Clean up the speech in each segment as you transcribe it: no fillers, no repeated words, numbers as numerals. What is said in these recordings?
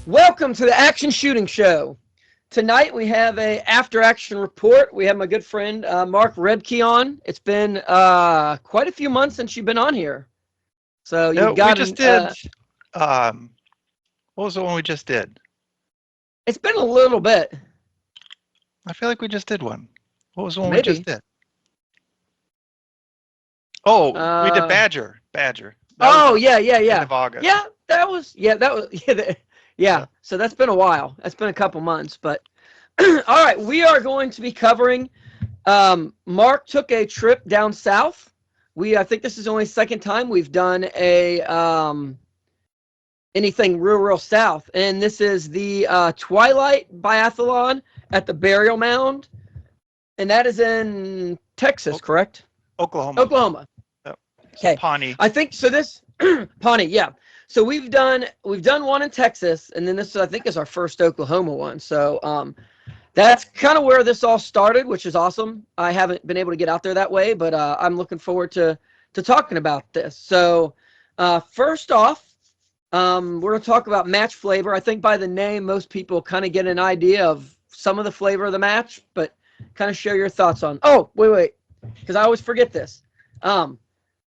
Welcome to the Action Shooting Show. Tonight we have a after action report. We have my good friend Mark Rebke on. It's been quite a few months since you've been on here. So No, you've we got just an did. What was the one we just did? it's been a little bit. I feel like we just did one. What was the one we just Maybe. did? Oh, we did Uh Badger. Badger. That was oh in yeah, yeah, end yeah. of August. That was yeah. So, So that's been a while. That's been a couple months, but all right, we are going to be covering Mark took a trip down south. I think this is only the second time we've done a anything real south, and this is the Twilight Biathlon at the Burial Mound, and that is in Texas, o- correct? Oklahoma. Oklahoma. Yep. So Okay, Pawnee. I think so. This Pawnee, yeah. So we've done one in Texas, and then this I think is our first Oklahoma one. So that's kind of where this all started, which is awesome. I haven't been able to get out there that way, but I'm looking forward to talking about this. So first off, we're going to talk about match flavor. I think by the name, most people kind of get an idea of some of the flavor of the match, but kind of share your thoughts on. Oh, wait, because I always forget this.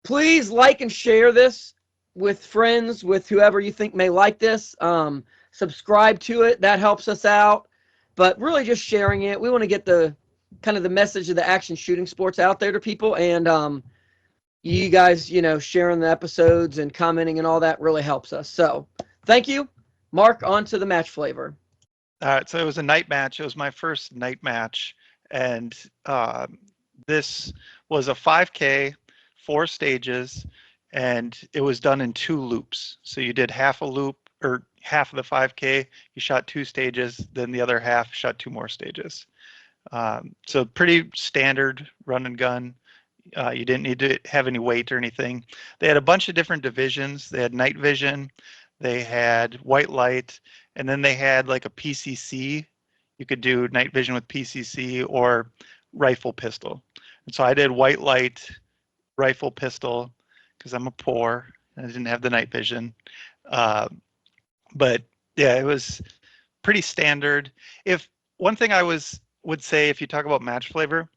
Please like and share this with friends, with whoever you think may like this. Subscribe to it. That helps us out. But really just sharing it. We want to get the kind of the message of the action shooting sports out there to people. And you guys, sharing the episodes and commenting and all that really helps us. So thank you. Mark, on to the match flavor. All right. So it was a night match. It was my first night match, and this was a 5K, 4 stages, and it was done in 2 loops. So you did half a loop or half of the 5K. You shot 2 stages, then the other half shot 2 more stages. So pretty standard run and gun. You didn't need to have any weight or anything. They had a bunch of different divisions. They had night vision, they had white light, and then they had like a PCC. You could do night vision with PCC or rifle pistol. And so I did white light rifle pistol because I'm a poor and I didn't have the night vision. Uh, but yeah, it was pretty standard. If one thing would say, if you talk about match flavor,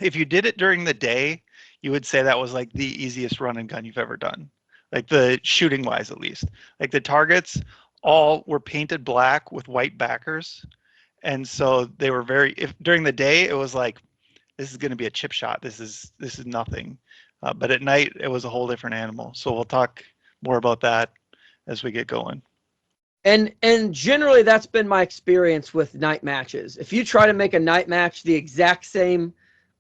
if you did it during the day, you would say that was like the easiest run and gun you've ever done. Like the shooting wise, at least. Like the targets all were painted black with white backers. And so they were if during the day, it was like, this is going to be a chip shot. This is nothing. But at night, it was a whole different animal. So we'll talk more about that as we get going. And generally that's been my experience with night matches. If you try to make a night match the exact same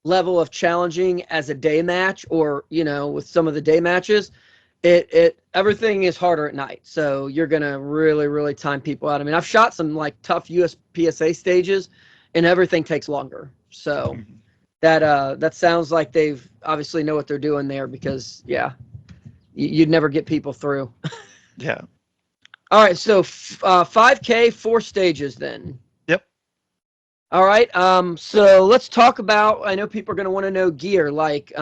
level of challenging as a day match, or with some of the day matches, it everything is harder at night. So you're gonna really time people out. I mean, I've shot some like tough USPSA stages, and everything takes longer. So Mhm. that sounds like they've obviously know what they're doing there, because yeah, you'd never get people through. Yeah. All right, so 5K, 4 stages then. Yep. All right, so let's talk about, I know people are going to want to know gear, like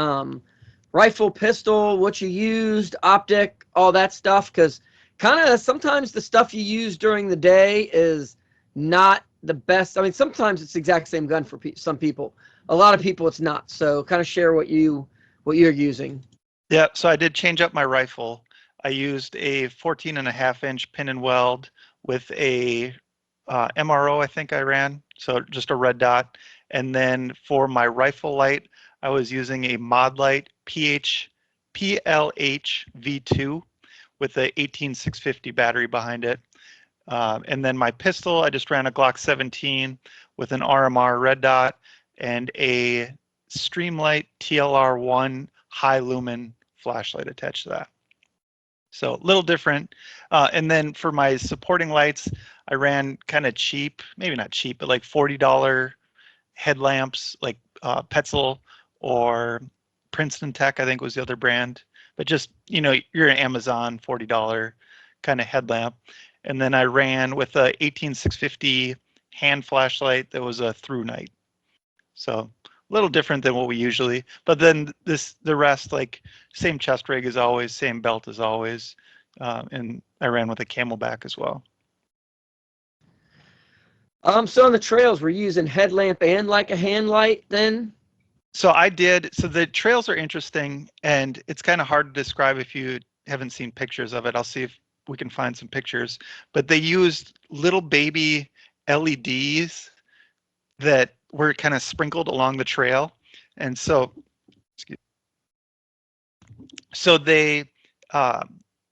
rifle, pistol, what you used, optic, all that stuff, because kind of sometimes the stuff you use during the day is not the best. I mean, sometimes it's the exact same gun for some people. A lot of people it's not. So kind of share what you're using. Yeah, so I did change up my rifle. I used a 14.5-inch pin and weld with a MRO, I think I ran, so just a red dot. And then for my rifle light, I was using a Mod Light PLH V2 with a 18650 battery behind it. And then my pistol, I just ran a Glock 17 with an RMR red dot and a Streamlight TLR1 high lumen flashlight attached to that. So a little different. And then for my supporting lights, I ran kind of cheap, maybe not cheap, but like $40 headlamps, like Petzl or Princeton Tech, I think was the other brand. But just, you're an Amazon $40 kind of headlamp. And then I ran with a 18650 hand flashlight that was a through night. So a little different than what we usually, but then the rest, like same chest rig as always, same belt as always. And I ran with a Camelback as well. So on the trails, we're using headlamp and like a hand light then? So I did. So the trails are interesting, and it's kind of hard to describe if you haven't seen pictures of it. I'll see if we can find some pictures. But they used little baby LEDs that were kind of sprinkled along the trail, and so so they uh,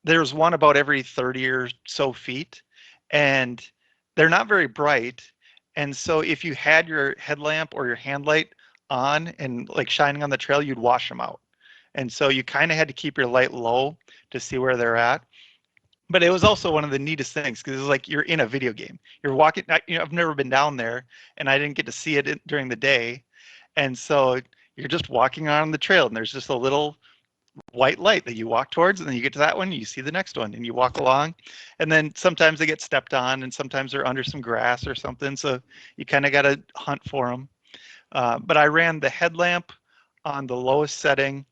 there's one about every 30 or so feet, and they're not very bright. And so if you had your headlamp or your hand light on and like shining on the trail, you'd wash them out. And so you kind of had to keep your light low to see where they're at. But it was also one of the neatest things because it's like you're in a video game. You're walking. I've never been down there, and I didn't get to see it during the day, and so you're just walking on the trail, and there's just a little white light that you walk towards, and then you get to that one, you see the next one, and you walk along, and then sometimes they get stepped on, and sometimes they're under some grass or something, so you kind of got to hunt for them. But I ran the headlamp on the lowest setting,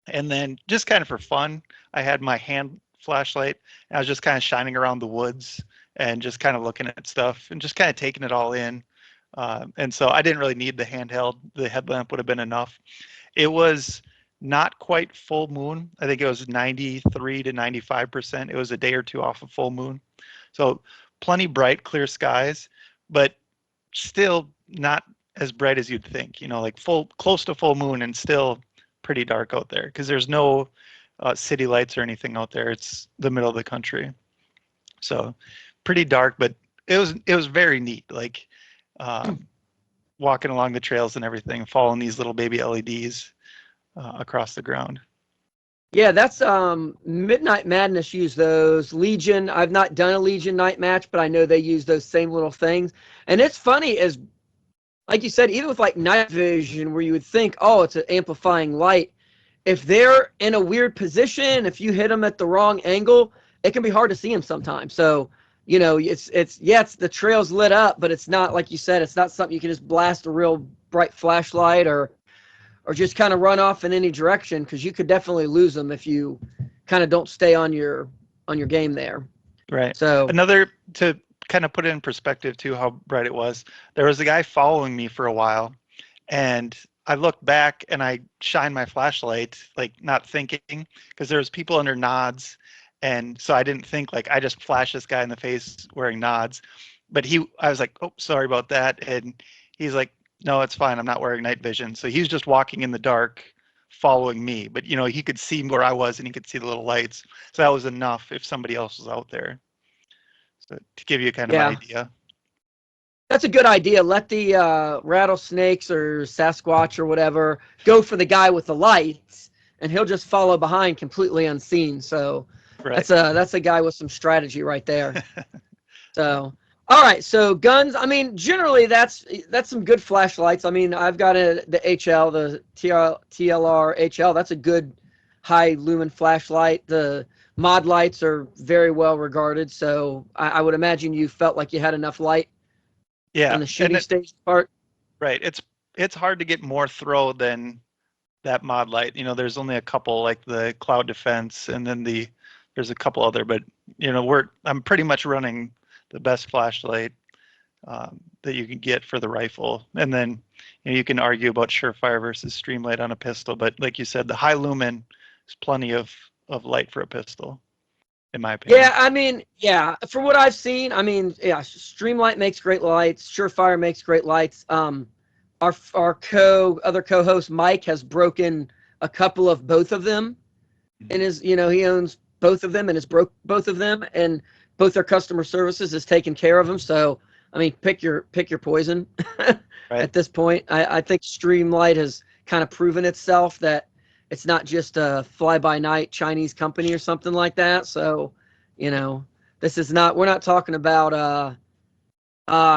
and then just kind of for fun, I had my hand flashlight, and I was just kind of shining around the woods and just kind of looking at stuff and just kind of taking it all in. And so I didn't really need the handheld. The headlamp would have been enough. It was not quite full moon. I think it was 93 to 95%. It was a day or two off of full moon. So plenty bright, clear skies, but still not as bright as you'd think, like close to full moon and still pretty dark out there because there's no city lights or anything out there. It's the middle of the country. So pretty dark, but it was very neat. Like walking along the trails and everything, following these little baby LEDs across the ground. Yeah, that's Midnight Madness use those. Legion, I've not done a Legion night match, but I know they use those same little things. And it's funny, as like you said, even with like night vision, where you would think, oh, it's an amplifying light. If they're in a weird position, if you hit them at the wrong angle, it can be hard to see them sometimes. So, it's the trail's lit up, but it's not, like you said, it's not something you can just blast a real bright flashlight or just kind of run off in any direction, because you could definitely lose them if you kind of don't stay on your game there. Right. So another, to kind of put it in perspective too, how bright it was. There was a guy following me for a while, and I looked back and I shined my flashlight, like not thinking, because there was people under nods, and so I didn't think, like, I just flashed this guy in the face wearing nods. But I was like, oh, sorry about that, and he's like, no, it's fine. I'm not wearing night vision. So he was just walking in the dark, following me. But he could see where I was, and he could see the little lights. So that was enough if somebody else was out there. So to give you kind of an idea. That's a good idea. Let the rattlesnakes or Sasquatch or whatever go for the guy with the lights, and he'll just follow behind completely unseen. So right. that's a guy with some strategy right there. So. All right, so guns. I mean, generally that's some good flashlights. I mean, I've got the HL, the TLR HL. That's a good high lumen flashlight. The mod lights are very well regarded, so I would imagine you felt like you had enough light. Yeah, on the shooting stage part. Right. It's hard to get more throw than that mod light. There's only a couple, like the Cloud Defense, and then there's a couple other, but I'm pretty much running the best flashlight that you can get for the rifle. And then you can argue about Surefire versus Streamlight on a pistol, but like you said, the high lumen is plenty of light for a pistol, in my opinion. Yeah, I mean, from what I've seen, I mean, Streamlight makes great lights, Surefire makes great lights. Our other co-host Mike has broken a couple of both of them, and he owns both of them and has broke both of them, and both their customer services has taken care of them. So, I mean, pick your poison. Right. At this point, I think Streamlight has kind of proven itself that it's not just a fly-by-night Chinese company or something like that. So, this is not. We're not talking about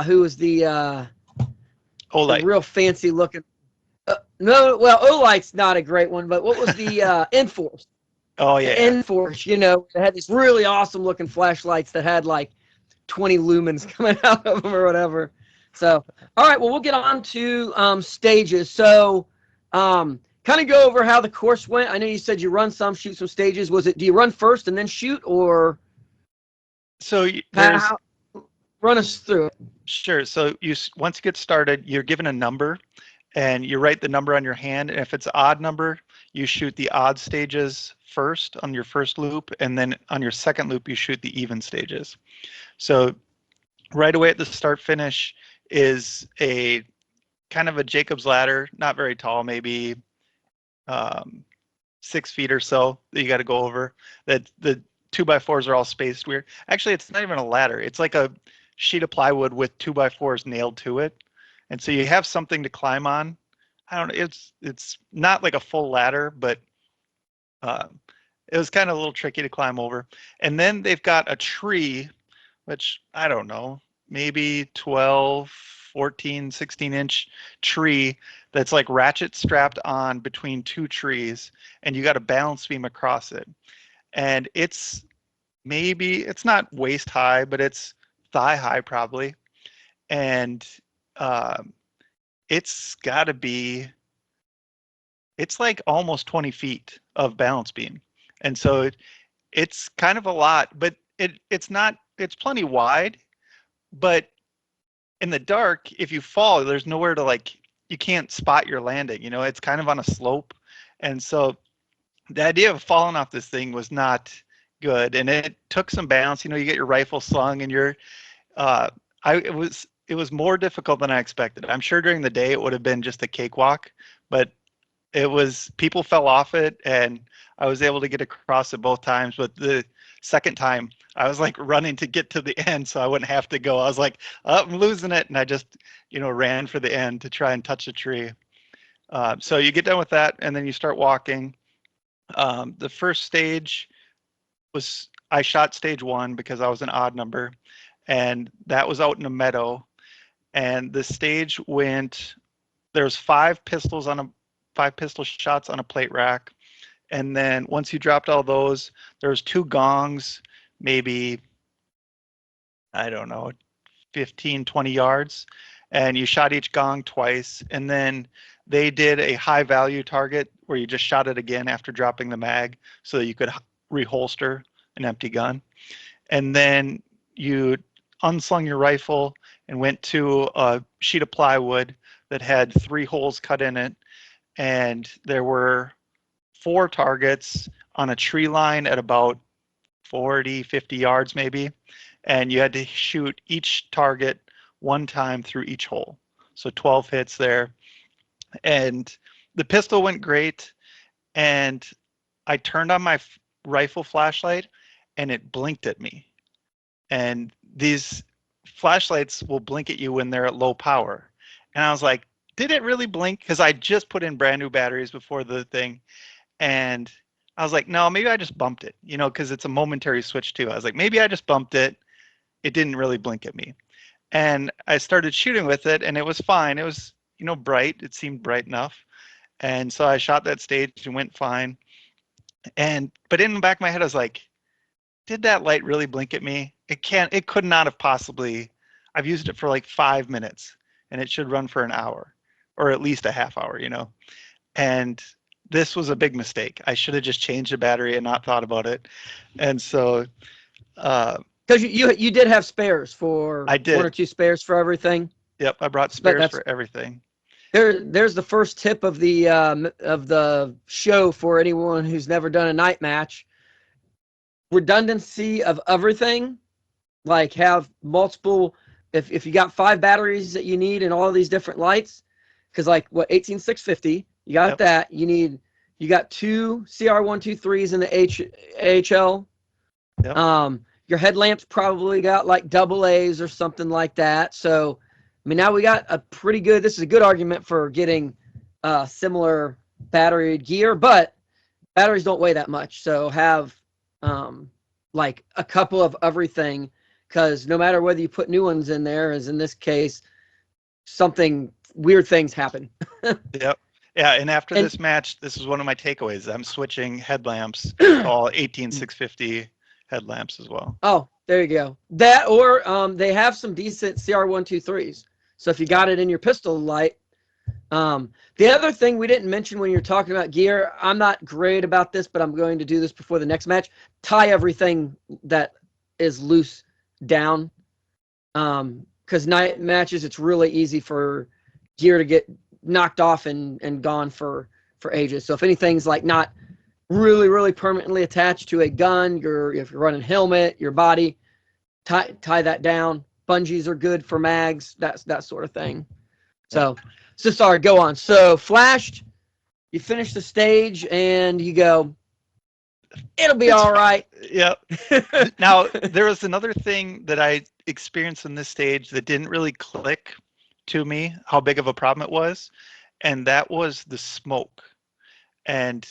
who was the real fancy looking. No, well, Olight's not a great one, but what was the Enforce? Oh yeah, Enforce. They had these really awesome looking flashlights that had like 20 lumens coming out of them or whatever. So, all right, well, we'll get on to stages. So, kind of go over how the course went. I know you said you run some, shoot some stages. Do you run first and then shoot, or? So Run us through it. Sure. So once you get started, you're given a number, and you write the number on your hand. And if it's an odd number, you shoot the odd stages first on your first loop, and then on your second loop, you shoot the even stages. So right away at the start finish is a kind of a Jacob's ladder, not very tall, maybe 6 feet or so that you got to go over. That the 2x4s are all spaced weird. Actually, it's not even a ladder. It's like a sheet of plywood with 2x4s nailed to it, and so you have something to climb on. I don't know. It's not like a full ladder, but uh, it was kind of a little tricky to climb over. And then they've got a tree, which I don't know, maybe 12, 14, 16-inch tree that's like ratchet strapped on between 2 trees, and you got a balance beam across it. And it's not waist high, but it's thigh high probably. And it's got to be, it's like almost 20 feet of balance beam. And so it's kind of a lot, but it's plenty wide, but in the dark, if you fall, there's nowhere to you can't spot your landing, it's kind of on a slope. And so the idea of falling off this thing was not good. And it took some balance, you get your rifle slung and it was more difficult than I expected. I'm sure during the day it would have been just a cakewalk, but people fell off it, and I was able to get across it both times. But the second time I was running to get to the end so I wouldn't have to go. I was like, oh, I'm losing it. And I just, ran for the end to try and touch the tree. So you get done with that, and then you start walking. The first stage I shot stage 1 because I was an odd number, and that was out in a meadow. And the stage there's 5 pistol shots on a plate rack. And then once you dropped all those, there was 2 gongs, maybe, I don't know, 15, 20 yards. And you shot each gong twice. And then they did a high value target where you just shot it again after dropping the mag so that you could reholster an empty gun. And then you unslung your rifle and went to a sheet of plywood that had 3 holes cut in it. And there were 4 targets on a tree line at about 40, 50 yards maybe. And you had to shoot each target 1 time through each hole. So 12 hits there. And the pistol went great. And I turned on my rifle flashlight and it blinked at me. And these flashlights will blink at you when they're at low power. And I was like, did it really blink? Because I just put in brand new batteries before the thing. And I was like, no, maybe I just bumped it, because it's a momentary switch too. I was like, maybe I just bumped it. It didn't really blink at me. And I started shooting with it, and it was fine. It was, bright. It seemed bright enough. And so I shot that stage and went fine. But in the back of my head, I was like, did that light really blink at me? It could not have possibly. I've used it for 5 minutes, and it should run for an hour or at least a half hour, And this was a big mistake. I should have just changed the battery and not thought about it. And so, because you did have spares for I did. 1 or 2 spares for everything. Yep, I brought spares for everything. There's the first tip of the show for anyone who's never done a night match. Redundancy of everything, have multiple. If you got 5 batteries that you need and all of these different lights, because 18650, you got that. You got 2 CR123s in the AHL. Yep. Your headlamps probably got double A's or something like that. So, now we got a pretty good. This is a good argument for getting similar battery gear, but batteries don't weigh that much. So have a couple of everything, because no matter whether you put new ones in there, as in this case, weird things happen. Yep. Yeah, and after this match, this is one of my takeaways. I'm switching headlamps to all 18650 headlamps as well. Oh, there you go. That, or they have some decent CR123s. So if you got it in your pistol light. The other thing we didn't mention when you're talking about gear, I'm not great about this, but I'm going to do this before the next match. Tie everything that is loose down. Because night matches, it's really easy for gear to get knocked off and gone for ages. So if anything's like not really permanently attached to a gun, if you're running helmet, your body, tie that down. Bungees are good for mags, that sort of thing. So sorry, go on. So flashed, you finish the stage and you go, it'll be all right. Yeah. Now, there was another thing that I experienced in this stage that didn't really click to me how big of a problem it was, and that was the smoke. And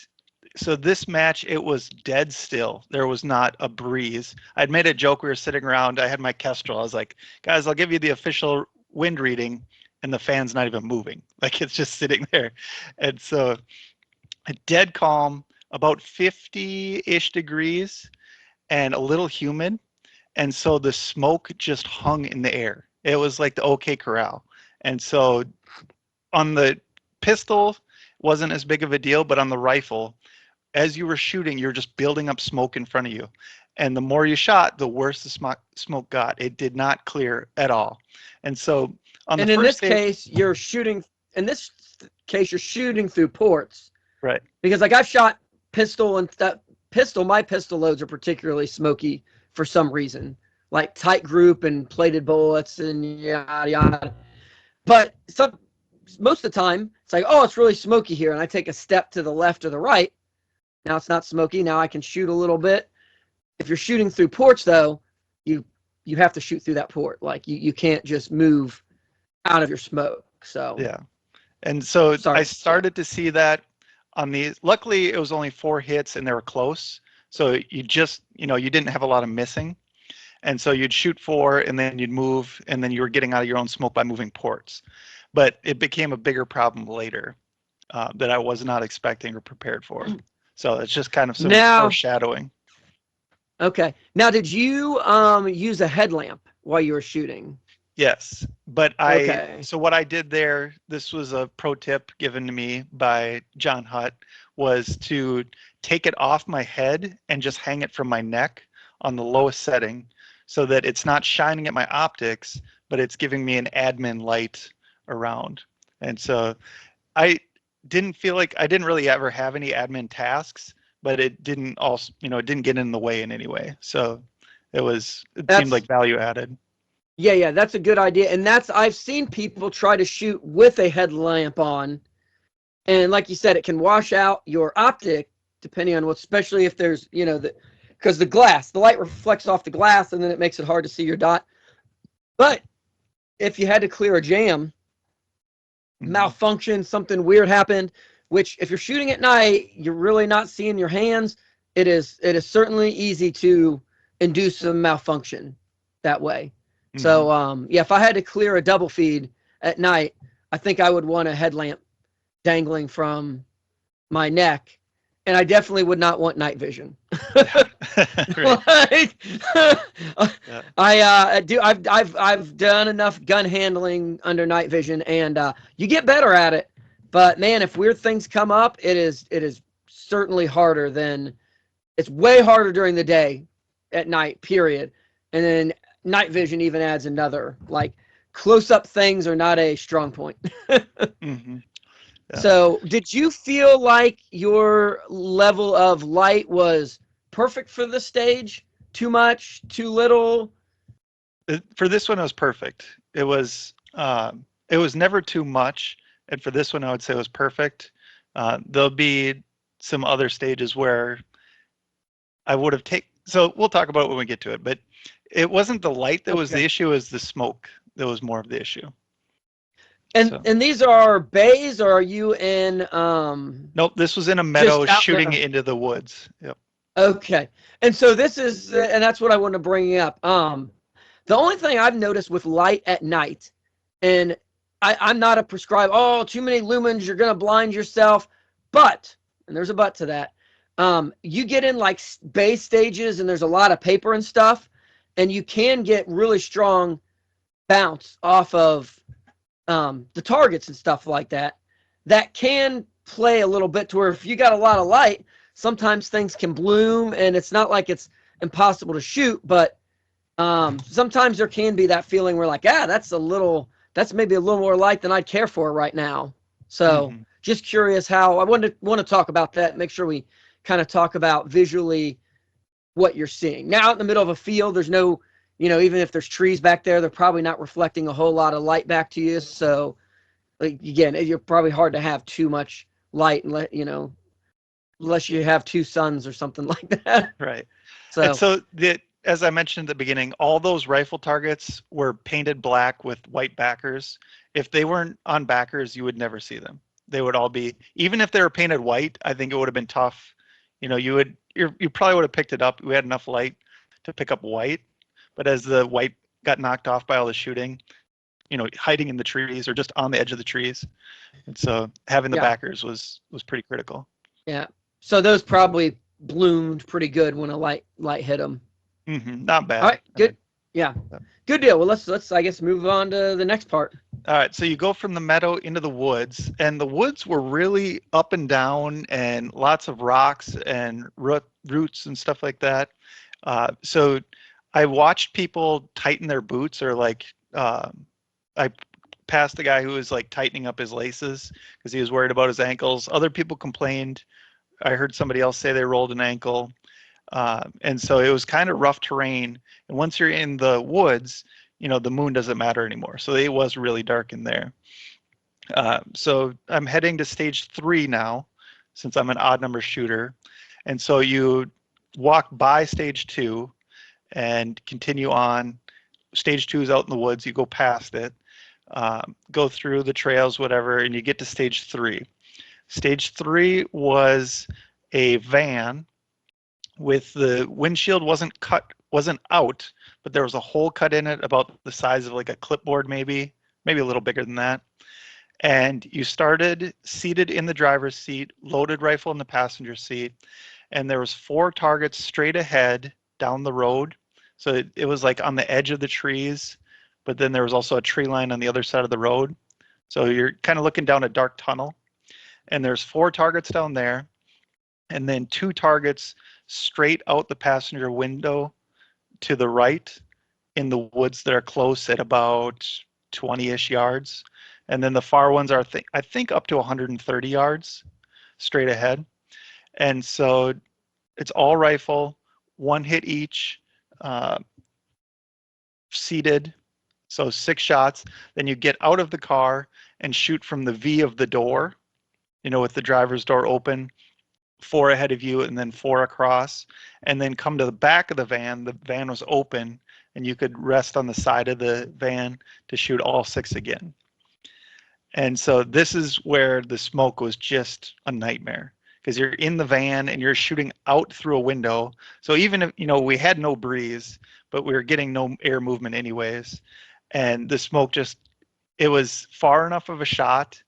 so this match, it was dead still. There was not a breeze. I'd made a joke. We were sitting around. I had my Kestrel. I was like, guys, I'll give you the official wind reading, and the fan's not even moving. Like, it's just sitting there. And so a dead calm, about 50-ish degrees, and a little humid. And so the smoke just hung in the air. It was like the OK Corral. And so on the pistol, wasn't as big of a deal, but on the rifle, as you were shooting, you're just building up smoke in front of you. And the more you shot, the worse the smoke got. It did not clear at all. And so on the in first this case, you're shooting through ports. Right. Because like I've shot pistol, and my pistol loads are particularly smoky for some reason. Like tight group and plated bullets and yada yada. But most of the time, it's like, oh, it's really smoky here. And I take a step to the left or the right. Now it's not smoky. Now I can shoot a little bit. If you're shooting through ports, though, you have to shoot through that port. Like you can't just move out of your smoke. So yeah. And so I started to see that on these. Luckily, it was only 4 hits and they were close. So you just, you didn't have a lot of missing. And so you'd shoot 4 and then you'd move, and then you were getting out of your own smoke by moving ports. But it became a bigger problem later that I was not expecting or prepared for. So it's just kind of some foreshadowing. Okay. Now, did you use a headlamp while you were shooting? Yes, but so what I did there, this was a pro tip given to me by John Hutt, was to take it off my head and just hang it from my neck on the lowest setting so that it's not shining at my optics, but it's giving me an admin light around. And so I didn't feel like I didn't really ever have any admin tasks, but it didn't also, it didn't get in the way in any way. So it seemed like value added. Yeah, that's a good idea. And I've seen people try to shoot with a headlamp on. And like you said, it can wash out your optic depending on especially if there's, because the light reflects off the glass and then it makes it hard to see your dot. But if you had to clear a jam, malfunction, something weird happened, which if you're shooting at night, you're really not seeing your hands. It is certainly easy to induce some malfunction that way. So, if I had to clear a double feed at night, I think I would want a headlamp dangling from my neck, and I definitely would not want night vision. I've done enough gun handling under night vision, and you get better at it. But man, if weird things come up, it is certainly harder than it's way harder during the day, at night. Period, and then night vision even adds another, like close-up things are not a strong point. So did you feel like your level of light was perfect for the stage? Too much, too little? For this one, it was perfect. It was never too much. And for this one, I would say it was perfect. There'll be some other stages where I would have taken, so we'll talk about it when we get to it, but it wasn't the light that was the issue, it was the smoke that was more of the issue. And these are bays, or are you in Nope, this was in a meadow shooting into the woods. Yep. Okay. And so this is and that's what I want to bring up. The only thing I've noticed with light at night, and I'm not a prescribed, too many lumens, you're gonna blind yourself. But, and there's a but to that, you get in like bay stages and there's a lot of paper and stuff, and you can get really strong bounce off of the targets and stuff like that. That can play a little bit to where if you got a lot of light, sometimes things can bloom, and it's not like it's impossible to shoot, but Sometimes there can be that feeling where like, that's maybe a little more light than I'd care for right now. So Hmm. just curious how I want to talk about that. Make sure we kind of talk about visually what you're seeing. Now out in the middle of a field, there's no, even if there's trees back there, they're probably not reflecting a whole lot of light back to you. So like, again, you're probably hard to have too much light and unless you have two suns or something like that. Right. And So so as I mentioned at the beginning, all those rifle targets were painted black with white backers. If they weren't on backers, you would never see them. They would all be, even if they were painted white, I think it would have been tough. You probably would have picked it up. We had enough light to pick up white, but as the white got knocked off by all the shooting, hiding in the trees or just on the edge of the trees. And so having the yeah, backers was pretty critical. yeah. So those probably bloomed pretty good when a light hit them. Not All bad. right, I mean, good. Yeah, good deal. Well, let's I guess move on to the next part. all right, so you go from the meadow into the woods, and the woods were really up and down and lots of rocks and roots and stuff like that. So I watched people tighten their boots, or like I passed the guy who was like tightening up his laces because he was worried about his ankles. Other people complained. I heard somebody else say they rolled an ankle. And so it was kind of rough terrain. And once you're in the woods, the moon doesn't matter anymore. So it was really dark in there. So I'm heading to stage 3 now, since I'm an odd number shooter. And so you walk by stage 2 and continue on. Stage 2 is out in the woods. You go past it, go through the trails, whatever, and you get to stage 3. Stage 3 was a van with the windshield wasn't out, but there was a hole cut in it about the size of like a clipboard, maybe a little bigger than that. And you started seated in the driver's seat, loaded rifle in the passenger seat, and there was 4 targets straight ahead down the road. So it was like on the edge of the trees, but then there was also a tree line on the other side of the road. So you're kind of looking down a dark tunnel, and there's 4 targets down there, and then 2 targets straight out the passenger window to the right in the woods that are close at about 20-ish yards. And then the far ones are, I think, up to 130 yards straight ahead. And so it's all rifle, 1 hit each, uh, seated, so 6 shots. Then you get out of the car and shoot from the V of the door, with the driver's door open, 4 ahead of you and then 4 across, and then come to the back of the van. The van was open and you could rest on the side of the van to shoot all 6 again. And so this is where the smoke was just a nightmare, because you're in the van and you're shooting out through a window. So even if, we had no breeze, but we were getting no air movement anyways. And the smoke it was far enough of a shot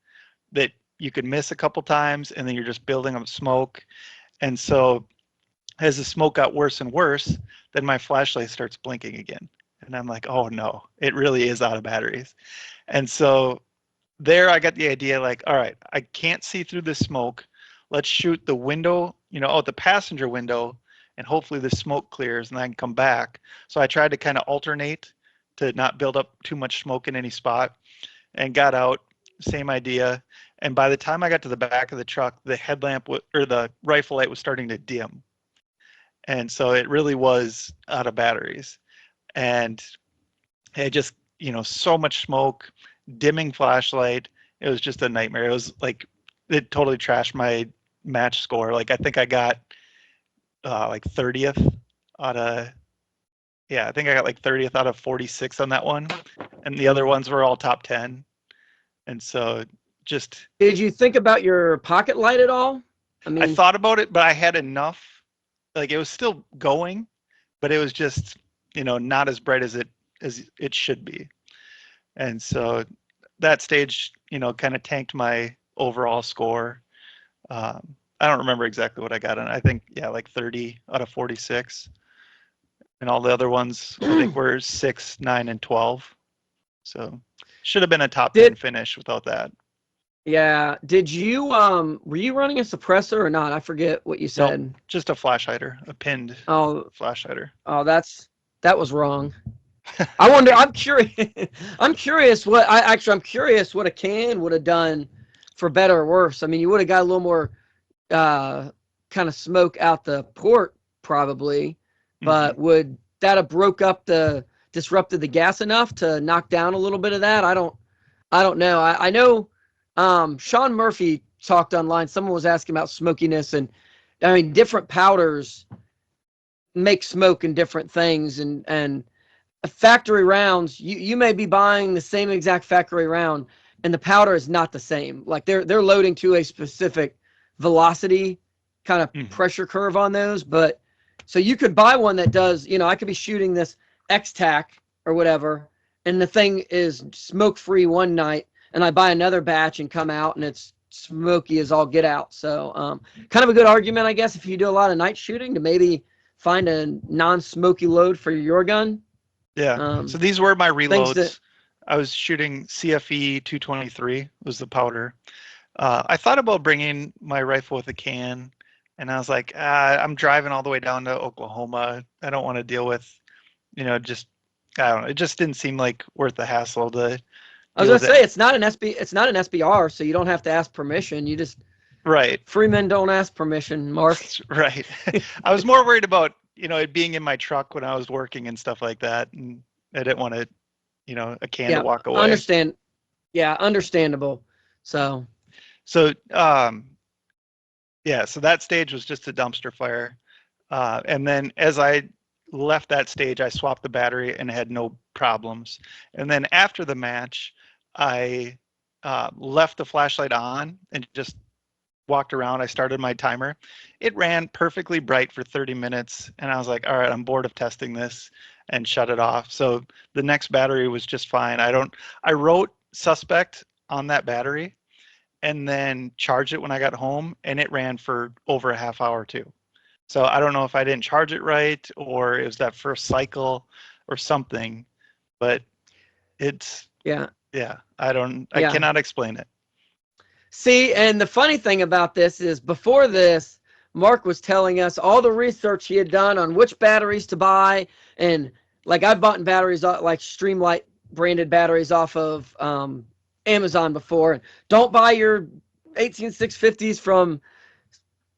that you could miss a couple times and then you're just building up smoke. And so as the smoke got worse and worse, then my flashlight starts blinking again. And I'm like, oh no, it really is out of batteries. And so there I got the idea, like, all right, I can't see through the smoke. Let's shoot the window, out the passenger window, and hopefully the smoke clears and I can come back. So I tried to kind of alternate to not build up too much smoke in any spot, and got out, same idea. And by the time I got to the back of the truck, the headlamp or the rifle light was starting to dim. And so it really was out of batteries. And it just, so much smoke, dimming flashlight. It was just a nightmare. It was like, it totally trashed my match score. Like I think I got like 30th out of, yeah, I think I got like 30th out of 46 on that one. And the other ones were all top 10. And so just, Did you think about your pocket light at all? I I mean, thought about it, but I had enough. Like it was still going, but it was just, not as bright as it should be. And so that stage, kind of tanked my overall score. I don't remember exactly what I got on. I think, yeah, like 30 out of 46. And all the other ones, I think, were 6, 9, and 12. So should have been a top 10 finish without that. Yeah. Did you were you running a suppressor or not? I forget what you Nope, said. just a flash hider, a pinned Oh, flash hider. oh, that's That was wrong. I wonder. I'm curious. I'm curious what I'm curious what a can would have done for better or worse. I mean, you would have got a little more kind of smoke out the port probably, Hmm. but would that have disrupted the gas enough to knock down a little bit of that? I don't know. I know Sean Murphy talked online. Someone was asking about smokiness, and I mean different powders make smoke in different things, and factory rounds, you may be buying the same exact factory round and the powder is not the same. Like they're loading to a specific velocity kind of Hmm. pressure curve on those. But so you could buy one that does, I could be shooting this X-Tac or whatever, and the thing is smoke free one night, and I buy another batch and come out and it's smoky as all get out. So kind of a good argument, I guess, if you do a lot of night shooting to maybe find a non-smoky load for your gun. Yeah. So these were my Things that reloads. I was shooting CFE 223 was the powder. I thought about bringing my rifle with a can, and I was like, I'm driving all the way down to Oklahoma. I don't want to deal with, just I don't know. It just didn't seem like worth the hassle to I was deal gonna with it. say, it's not an SBR, so you don't have to ask permission. You just Right. free men don't ask permission, Mark. Right. I was more worried about, it being in my truck when I was working and stuff like that, and I didn't want to, a can to Yeah, walk away. understand. Yeah, understandable. So So, yeah, so that stage was just a dumpster fire. And then as I left that stage, I swapped the battery and had no problems. And then after the match, I left the flashlight on and just walked around. I started my timer. It ran perfectly bright for 30 minutes. And I was like, all right, I'm bored of testing this, and shut it off. So the next battery was just fine. I wrote suspect on that battery and then charged it when I got home, and it ran for over a half hour too. So I don't know if I didn't charge it right or it was that first cycle or something, but it's, yeah, yeah, I yeah. cannot explain it. See, and the funny thing about this is before this, Mark was telling us all the research he had done on which batteries to buy, and like I've bought batteries like Streamlight branded batteries off of Amazon before. Don't buy your 18650s from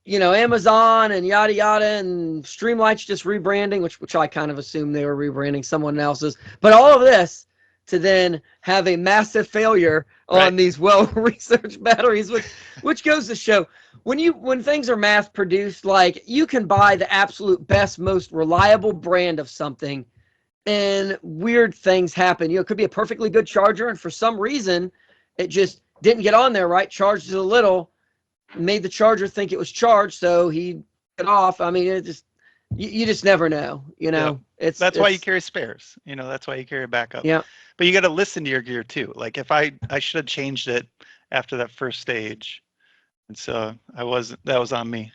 Amazon and yada yada, and Streamlight's just rebranding, which I kind of assumed they were rebranding someone else's. But all of this to then have a massive failure Right. on these well-researched batteries, which goes to show when things are mass produced, like you can buy the absolute best, most reliable brand of something, and weird things happen. It could be a perfectly good charger, and for some reason, it just didn't get on there right. Charged it a little, made the charger think it was charged, so he got off. I mean, it just you just never know. Yeah. It's That's why you carry spares. That's why you carry a backup. yeah, But you got to listen to your gear too. Like if I should have changed it after that first stage. And so that was on me.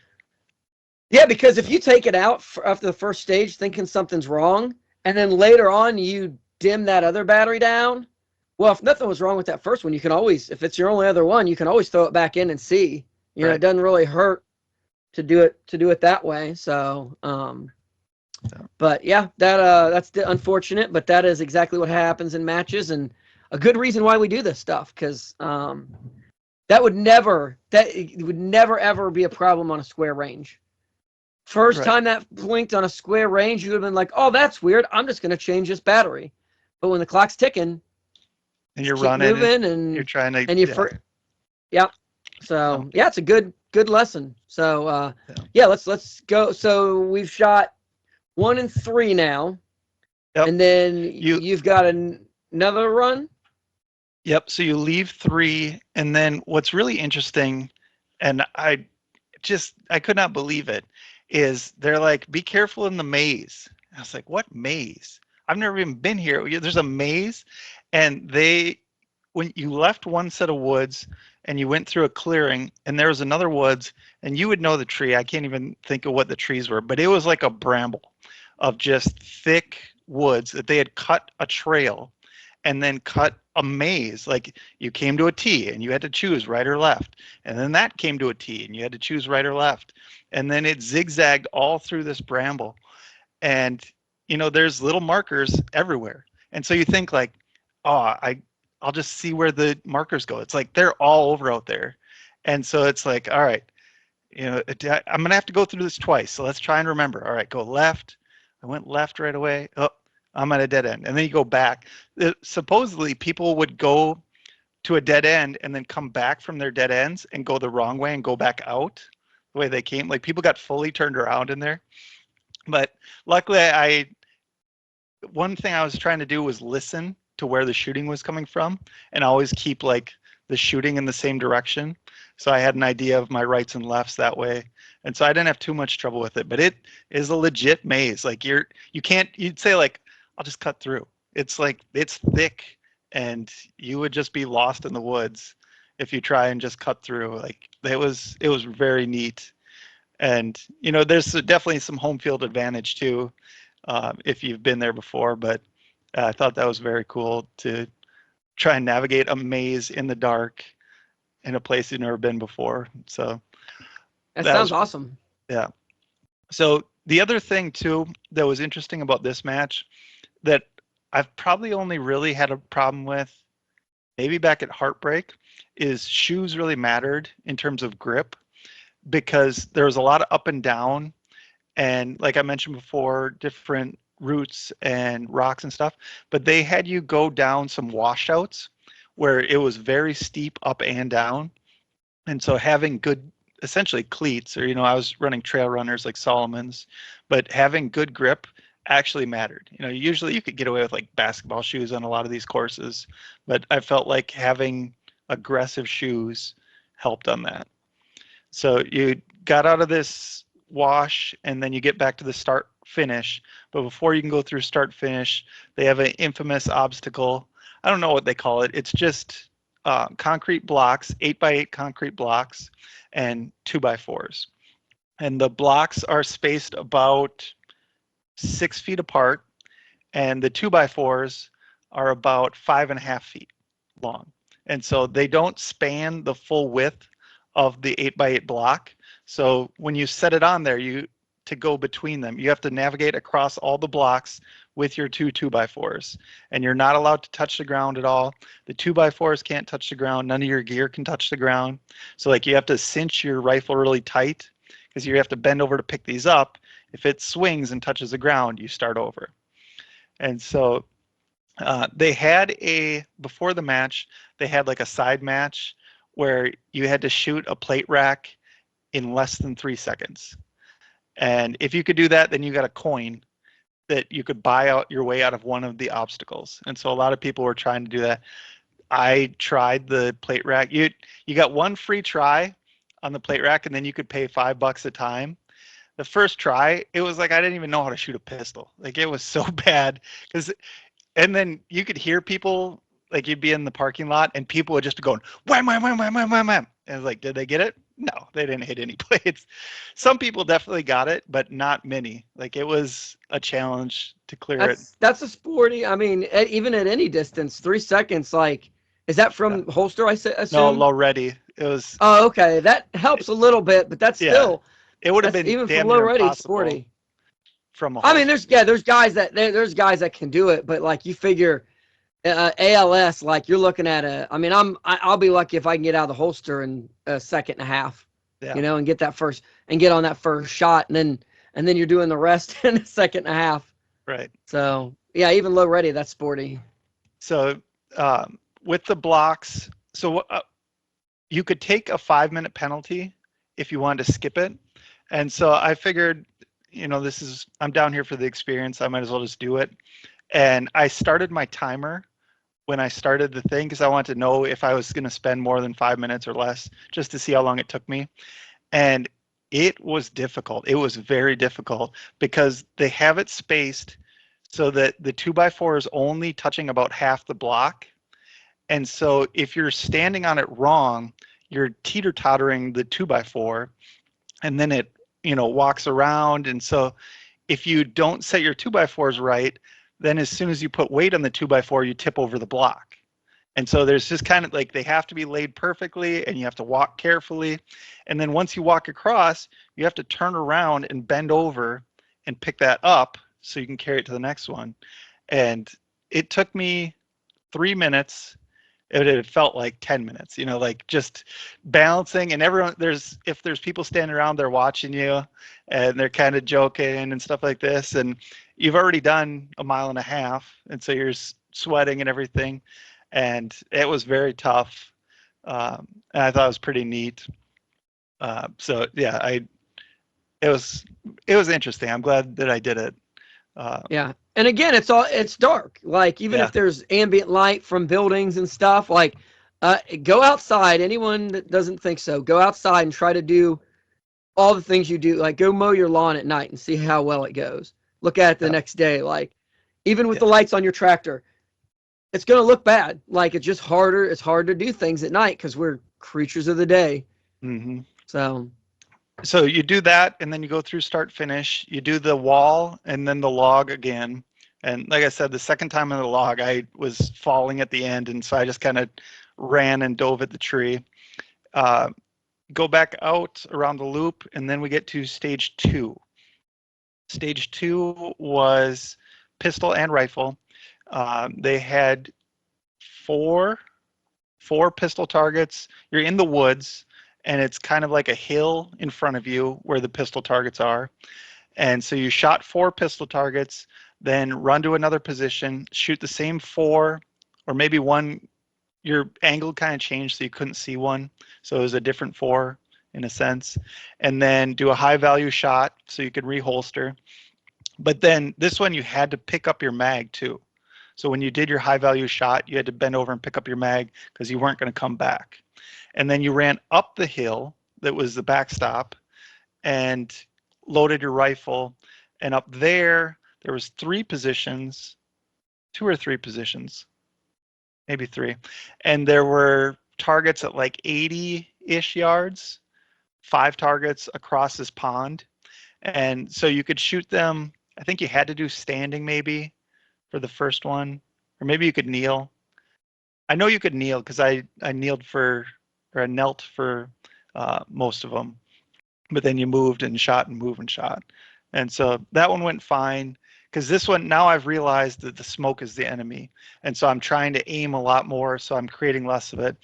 yeah. Because if you take it out after the first stage thinking something's wrong, and then later on you dim that other battery down, well, if nothing was wrong with that first one, you can always, if it's your only other one, you can always throw it back in and see. It Right. doesn't really hurt to do it that way. So So, but yeah, that's unfortunate, but that is exactly what happens in matches, and a good reason why we do this stuff, because that would never ever be a problem on a square range. First right. time that blinked on a square range, you would have been like, "Oh, that's weird. I'm just going to change this battery." But when the clock's ticking, And just you're keep running and moving, you're and trying to, and you yeah. yeah. So, So yeah, it's a good lesson. So yeah. yeah, let's go. So we've shot 1 and 3 now. Yep. And then You you've got another run. Yep. So you leave 3, and then what's really interesting, and I could not believe it, is they're like, be careful in the maze. I was like, what maze? I've never even been here. There's a maze, and when you left one set of woods and you went through a clearing, and there was another woods, and you would know the tree. I can't even think of what the trees were, but it was like a bramble of just thick woods that they had cut a trail and then cut a maze. Like you came to a T and you had to choose right or left. And then that came to a T and you had to choose right or left. And then it zigzagged all through this bramble. And there's little markers everywhere. And so you think like, oh, I'll just see where the markers go. It's like they're all over out there. And so it's like, all right, I'm gonna have to go through this twice. So let's try and remember. All right, go left. I went left right away. Oh, I'm at a dead end. And then you go back. Supposedly people would go to a dead end and then come back from their dead ends and go the wrong way and go back out the way they came. Like people got fully turned around in there. But luckily one thing I was trying to do was listen to where the shooting was coming from and always keep like the shooting in the same direction. So I had an idea of my rights and lefts that way. And so I didn't have too much trouble with it, but it is a legit maze. Like you'd say like, I'll just cut through. It's like, it's thick and you would just be lost in the woods if you try and just cut through. Like it was very neat. And, there's definitely some home field advantage too, if you've been there before, but I thought that was very cool to try and navigate a maze in the dark in a place you've never been before. So that sounds awesome. Yeah. So the other thing too that was interesting about this match that I've probably only really had a problem with maybe back at Heartbreak is shoes really mattered in terms of grip, because there was a lot of up and down, and like I mentioned before, different roots and rocks and stuff, but they had you go down some washouts where it was very steep up and down. And so having good, essentially cleats, or, I was running trail runners like Solomon's, but having good grip actually mattered. Usually you could get away with like basketball shoes on a lot of these courses, but I felt like having aggressive shoes helped on that. So you got out of this wash and then you get back to the start finish, but before you can go through start finish, they have an infamous obstacle. I don't know what they call it. It's just concrete blocks, 8x8 concrete blocks and 2x4s, and the blocks are spaced about 6 feet apart, and the 2x4s are about 5.5 feet long. And so they don't span the full width of the 8x8 block. So when you set it on there, to go between them, you have to navigate across all the blocks with your 2x4s, and you're not allowed to touch the ground at all. The 2x4s can't touch the ground. None of your gear can touch the ground. So like you have to cinch your rifle really tight because you have to bend over to pick these up. If it swings and touches the ground, you start over. And so they had before the match, they had like a side match where you had to shoot a plate rack in less than 3 seconds. And if you could do that, then you got a coin that you could buy out your way out of one of the obstacles. And so a lot of people were trying to do that. I tried the plate rack. You got one free try on the plate rack, and then you could pay $5 a time. The first try, it was like I didn't even know how to shoot a pistol. Like it was so bad. And then you could hear people, like you'd be in the parking lot and people would just be going wham wham wham wham wham wham wham. And like, did they get it? No, they didn't hit any plates. Some people definitely got it, but not many. Like it was a challenge to clear it. That's a sporty. I mean, even at any distance, 3 seconds. Like, is that from holster? I assume. No, low ready. It was. Oh, okay. That helps a little bit, but that's still. It would have been even damn from low near ready impossible sporty. From a I mean, there's guys that can do it, but like you figure. ALS, like you're looking at I'll be lucky if I can get out of the holster in a second and a half, and get on that first shot, and then you're doing the rest in a second and a half. Right. So yeah, even low ready, that's sporty. So with the blocks, you could take a 5-minute penalty if you wanted to skip it. And so I figured, I'm down here for the experience. I might as well just do it. And I started my timer when I started the thing because I wanted to know if I was going to spend more than 5 minutes or less, just to see how long it took me. And it was difficult. It was very difficult because they have it spaced so that the 2x4 is only touching about half the block. And so if you're standing on it wrong, you're teeter-tottering the 2x4, and then it walks around. And so if you don't set your 2x4s right, then as soon as you put weight on the 2x4, you tip over the block. And so there's just kind of like, they have to be laid perfectly and you have to walk carefully. And then once you walk across, you have to turn around and bend over and pick that up so you can carry it to the next one. And it took me 3 minutes. It felt like 10 minutes, like just balancing, and everyone, if there's people standing around, they're watching you and they're kind of joking and stuff like this. And you've already done a mile and a half. And so you're sweating and everything. And it was very tough. And I thought it was pretty neat. So yeah, it was interesting. I'm glad that I did it. Yeah. And again, it's dark. Like, even Yeah. if there's ambient light from buildings and stuff, like, go outside. Anyone that doesn't think so, go outside and try to do all the things you do. Like, go mow your lawn at night and see how well it goes. Look at it the Yeah. next day. Like, even with Yeah. the lights on your tractor, it's going to look bad. Like, it's just harder. It's hard to do things at night because we're creatures of the day. Mm-hmm. So you do that, and then you go through start finish. You do the wall and then the log again. And like I said, the second time on the log, I was falling at the end, and so I just kind of ran and dove at the tree. Go back out around the loop, and then we get to stage 2. Stage 2 was pistol and rifle. They had four pistol targets. You're in the woods, and it's kind of like a hill in front of you where the pistol targets are. And so you shot 4 pistol targets, then run to another position, shoot the same 4, or maybe one. Your angle kind of changed so you couldn't see one. So it was a different 4 in a sense. And then do a high value shot so you could reholster. But then this one, you had to pick up your mag too. So when you did your high value shot, you had to bend over and pick up your mag because you weren't going to come back. And then you ran up the hill that was the backstop and loaded your rifle. And up there was 3 positions, 2 or 3 positions, maybe 3. And there were targets at like 80-ish yards, 5 targets across this pond. And so you could shoot them. I think you had to do standing maybe for the first one, or maybe you could kneel. I know you could kneel because I kneeled for, or I knelt for most of them, but then you moved and shot and moved and shot. And so that one went fine, because this one, now I've realized that the smoke is the enemy. And so I'm trying to aim a lot more, so I'm creating less of it.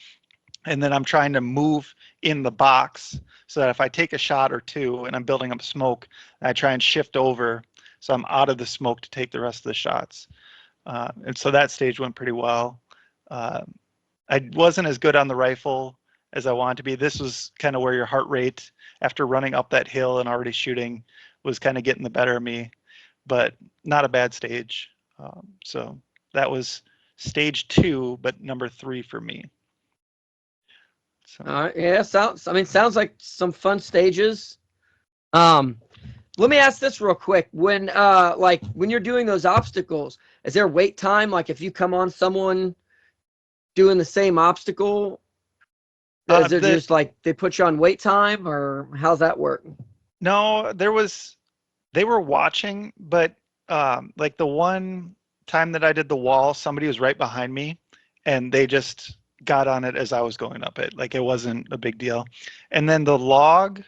And then I'm trying to move in the box so that if I take a shot or 2 and I'm building up smoke, I try and shift over so I'm out of the smoke to take the rest of the shots. And so that stage went pretty well. I wasn't as good on the rifle as I wanted to be. This was kind of where your heart rate, after running up that hill and already shooting, was kind of getting the better of me, but not a bad stage. So that was stage 2, but number 3 for me. So. all right, yeah, sounds like some fun stages. Let me ask this real quick. When when you're doing those obstacles, is there wait time? Like, if you come on someone doing the same obstacle, is there just like they put you on wait time, or how's that work? No, they were watching, but like the one time that I did the wall, somebody was right behind me and they just got on it as I was going up it. Like, it wasn't a big deal. And then the log,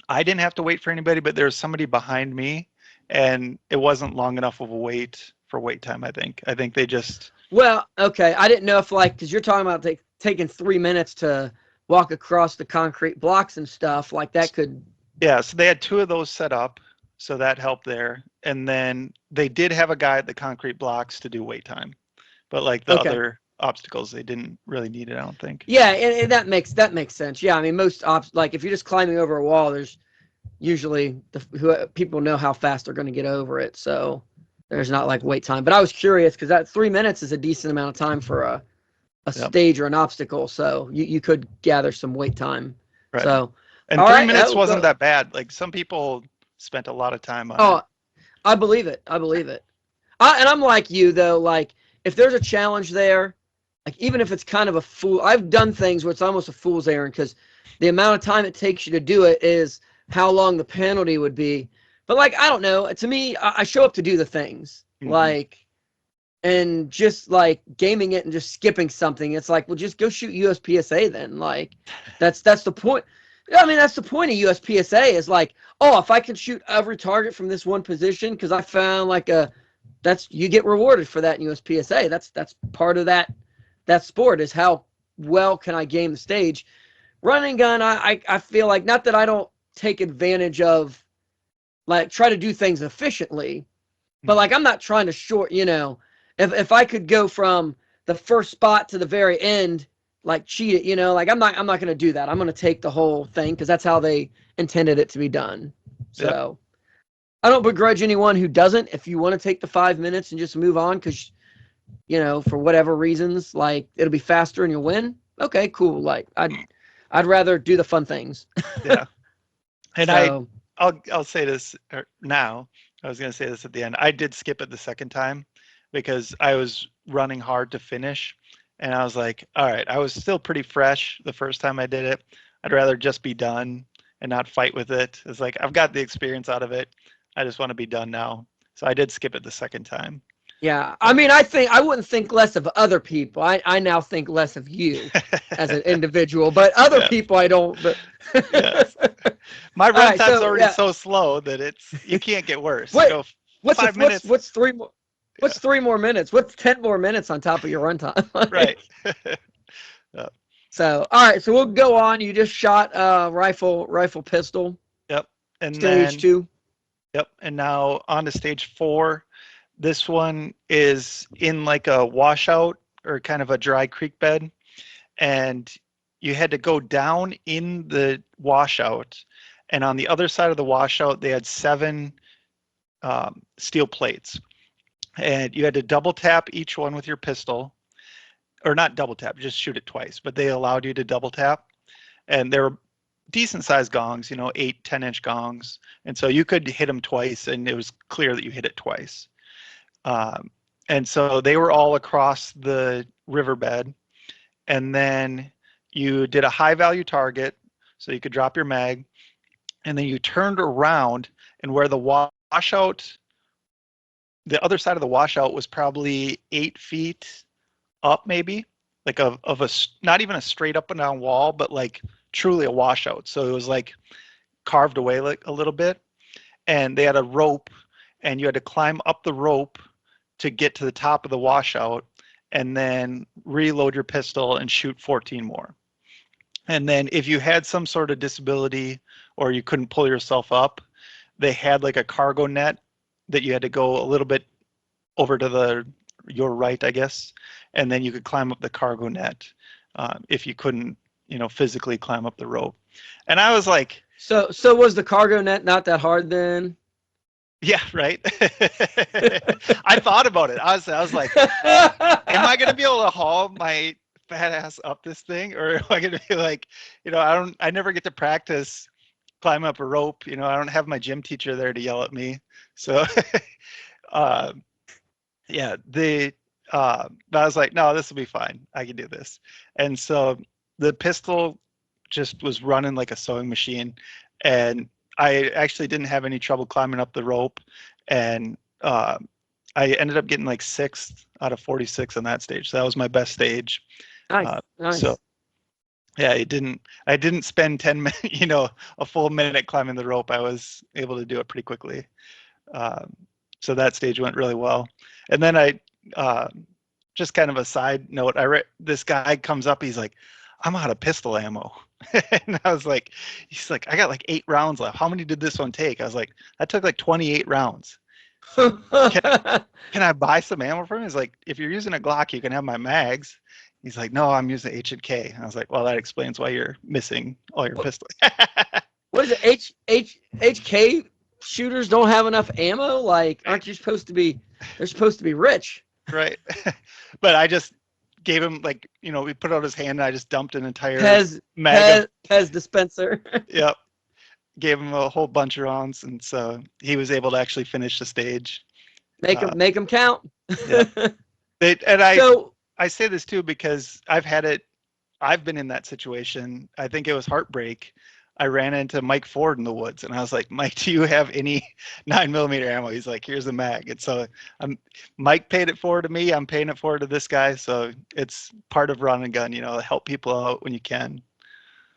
I didn't have to wait for anybody, but there was somebody behind me, and it wasn't long enough of a wait for wait time, I think. I think they just... Well, okay. I didn't know if, like, because you're talking about taking 3 minutes to walk across the concrete blocks and stuff, like that could... Yeah, so they had 2 of those set up, so that helped there. And then they did have a guy at the concrete blocks to do wait time. But like the other obstacles, they didn't really need it, I don't think. Yeah, and that makes sense. Yeah, I mean, most like if you're just climbing over a wall, there's usually people know how fast they're going to get over it, so there's not like wait time. But I was curious because that 3 minutes is a decent amount of time for a stage or an obstacle, so you could gather some wait time. Right. So, and 3 minutes wasn't that bad. Like, some people spent a lot of time on it. I believe it. And I'm like you though. Like, if there's a challenge there, like, even if it's kind of I've done things where it's almost a fool's errand because the amount of time it takes you to do it is how long the penalty would be. But like, I don't know. To me, I show up to do the things. Mm-hmm. Like, and just like gaming it and just skipping something. It's like, well, just go shoot USPSA then. Like, that's the point. Yeah, I mean, that's the point of USPSA is like, oh, if I can shoot every target from this one position, because I found like you get rewarded for that in USPSA. That's part of that sport is how well can I game the stage. Running gun, I feel like not that I don't take advantage of like try to do things efficiently, but like I'm not trying to short, if I could go from the first spot to the very end, like cheat it, like I'm not gonna do that. I'm gonna take the whole thing because that's how they intended it to be done. Yep. So I don't begrudge anyone who doesn't. If you want to take the 5 minutes and just move on because for whatever reasons, like it'll be faster and you'll win. Okay, cool. Like I'd rather do the fun things. Yeah. And So I'll say this now. I was going to say this at the end. I did skip it the second time because I was running hard to finish, and I was like, all right, I was still pretty fresh the first time I did it. I'd rather just be done and not fight with it. It's like I've got the experience out of it. I just want to be done now. So I did skip it the second time. yeah, I mean, I wouldn't think less of other people. I now think less of you as an individual, but other Yeah. people I don't. But Yes. My all run right, time's so already yeah, so slow that you can't get worse. You what go what's five if what's minutes. what's three more Yeah. what's 3 more minutes? What's 10 more minutes on top of your runtime? Right. Like, Yep. so all right, so we'll go on. You just shot rifle pistol Yep. And stage then, 2. yep. And now on to stage 4. This one is in like a washout or kind of a dry creek bed. And you had to go down in the washout. And on the other side of the washout, they had 7 steel plates. And you had to double tap each one with your pistol, or not double tap, just shoot it twice. But they allowed you to double tap. And they were decent sized gongs, 8-10 inch gongs. And so you could hit them twice, and it was clear that you hit it twice. Um, and so they were all across the riverbed. And then you did a high value target so you could drop your mag. And then you turned around, and where the washout, the other side of the washout was probably 8 feet up, maybe like of a, not even a straight up and down wall, but like truly a washout. So it was like carved away like a little bit. And they had a rope, and you had to climb up the rope to get to the top of the washout, and then reload your pistol and shoot 14 more. And then if you had some sort of disability or you couldn't pull yourself up, they had like a cargo net that you had to go a little bit over to your right, I guess, and then you could climb up the cargo net if you couldn't, physically climb up the rope. And I was like, So was the cargo net not that hard then? yeah, right. I thought about it. I was like, am I going to be able to haul my fat ass up this thing, or am I going to be like, I never get to practice climb up a rope. I don't have my gym teacher there to yell at me. So, uh, yeah, but I was like, no, this will be fine. I can do this. And so the pistol just was running like a sewing machine, and I actually didn't have any trouble climbing up the rope, and I ended up getting like 6th out of 46 on that stage. So that was my best stage. Nice, nice. So yeah, I didn't spend 10 minutes, a full minute climbing the rope. I was able to do it pretty quickly. So that stage went really well. And then just kind of a side note, this guy comes up, he's like, I'm out of pistol ammo. And I was like, he's like, I got like 8 rounds left. How many did this one take? I was like, that took like 28 rounds. Can I buy some ammo from him? He's like, if you're using a Glock, you can have my mags. He's like, no, I'm using H&K. I was like, well, that explains why you're missing all your pistols. What is it? HK shooters don't have enough ammo? Like, aren't you supposed to be? They're supposed to be rich. Right. But I just gave him like, we put out his hand, and I just dumped an entire Pez dispenser. Yep. Gave him a whole bunch of rounds, and so he was able to actually finish the stage. Make them count. Yeah. And So I say this too because I've been in that situation. I think it was heartbreak. I ran into Mike Ford in the woods, and I was like, Mike, do you have any 9mm ammo? He's like, here's a mag. And so Mike paid it forward to me. I'm paying it forward to this guy. So it's part of run and gun, help people out when you can.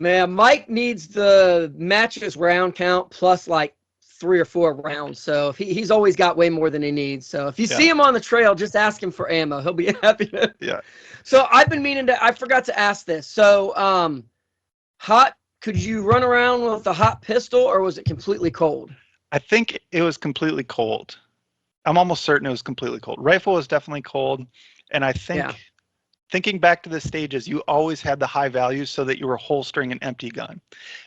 Man, Mike needs the matches round count plus like 3 or 4 rounds. So if he's always got way more than he needs. So if you Yeah. see him on the trail, just ask him for ammo. He'll be happy to. Yeah. So I've been meaning to. I forgot to ask this. So hot. Could you run around with a hot pistol, or was it completely cold? I think it was completely cold. I'm almost certain it was completely cold. Rifle was definitely cold, and I Yeah. think thinking back to the stages, you always had the high values so that you were holstering an empty gun.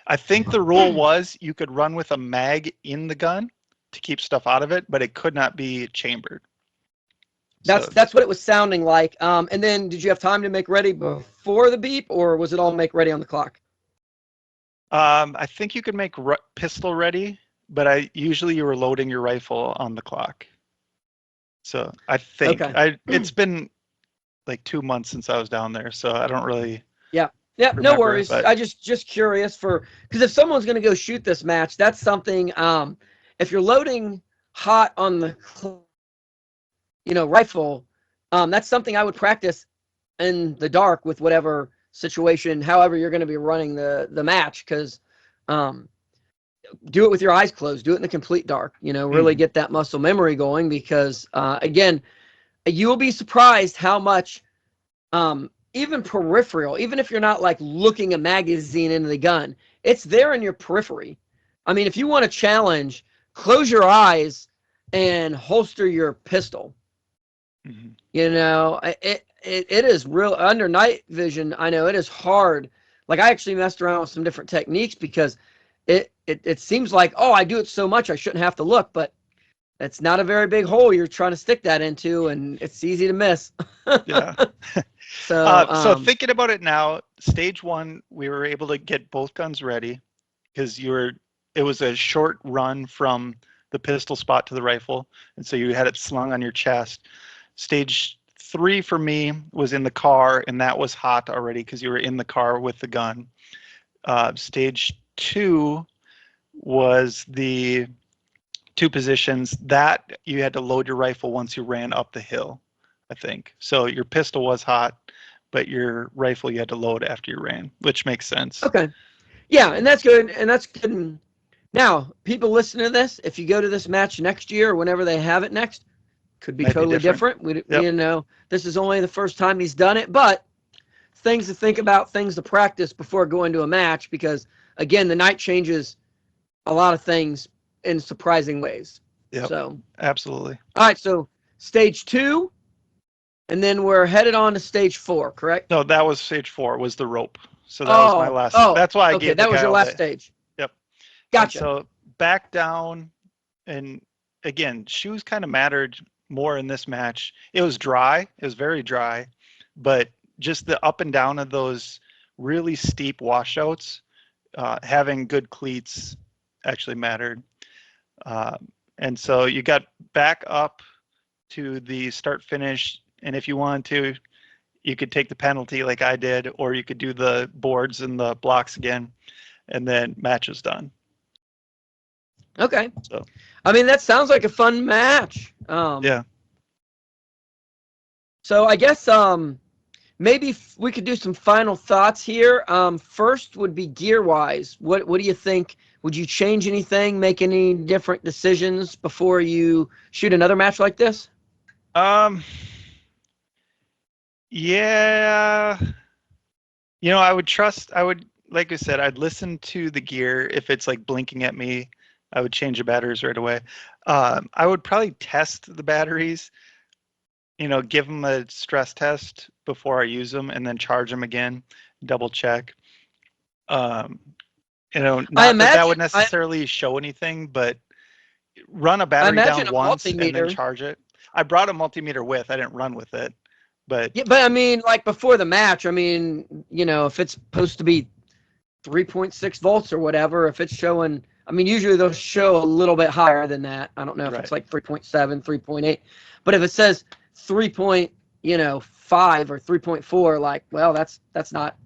I think the rule was you could run with a mag in the gun to keep stuff out of it, but it could not be chambered. So That's what it was sounding like. And then did you have time to make ready before the beep, or was it all make ready on the clock? I think you could make pistol ready, but usually you were loading your rifle on the clock. So I think Okay. it's been like 2 months since I was down there, so I don't really Yeah. No remember. worries. But I just curious because if someone's going to go shoot this match, that's something. If you're loading hot on the rifle, that's something I would practice in the dark with whatever situation, however you're going to be running the match, because do it with your eyes closed, do it in the complete dark. Really get that muscle memory going, because again, you will be surprised how much even peripheral, even if you're not like looking a magazine into the gun, it's there in your periphery. I mean, if you want to challenge, close your eyes and holster your pistol. mm-hmm. It is real under night vision. I know it is hard. Like, I actually messed around with some different techniques because it seems like, oh, I do it so much I shouldn't have to look, but it's not a very big hole you're trying to stick that into, and it's easy to miss. Yeah. So thinking about it now, stage 1, we were able to get both guns ready because it was a short run from the pistol spot to the rifle, and so you had it slung on your chest. Stage 3 for me was in the car, and that was hot already because you were in the car with the gun. Stage 2 was the 2 positions that you had to load your rifle once you ran up the hill, I think. So your pistol was hot, but your rifle you had to load after you ran, which makes sense. Okay. Yeah, and that's good. And that's good. Now, people listening to this, if you go to this match next year or whenever they have it next, could be Might be totally different. different. Yep. This is only the first time he's done it, but things to think about, things to practice before going to a match, because again, the night changes a lot of things in surprising ways. Yep. So Absolutely. all right, so stage 2, and then we're headed on to stage 4, correct? No, that was stage 4, was the rope. So that was my last. That's why I okay, gave that the was guy your all last day. stage. Yep. Gotcha. And so back down, and again, shoes kind of mattered more in this match. It was dry. It was very dry, but just the up and down of those really steep washouts, having good cleats actually mattered. And so you got back up to the start finish, and if you wanted to, you could take the penalty like I did, or you could do the boards and the blocks again, and then match is done. Okay. So I mean, that sounds like a fun match. yeah. So I guess maybe we could do some final thoughts here. First would be gear wise. What do you think? Would you change anything? Make any different decisions before you shoot another match like this? Yeah. I would, like I said, I'd listen to the gear. If it's like blinking at me, I would change the batteries right away. I would probably test the batteries, give them a stress test before I use them, and then charge them again, double check. Not that would necessarily show anything, but run a battery down once and then charge it. I brought a multimeter with. I didn't run with it, but yeah. But I mean, like before the match, I mean, if it's supposed to be 3.6 volts or whatever, if it's showing, I mean, usually they'll show a little bit higher than that. I don't know if it's like 3.7, 3.8, but if it says 3.5 or 3.4, like, well, that's not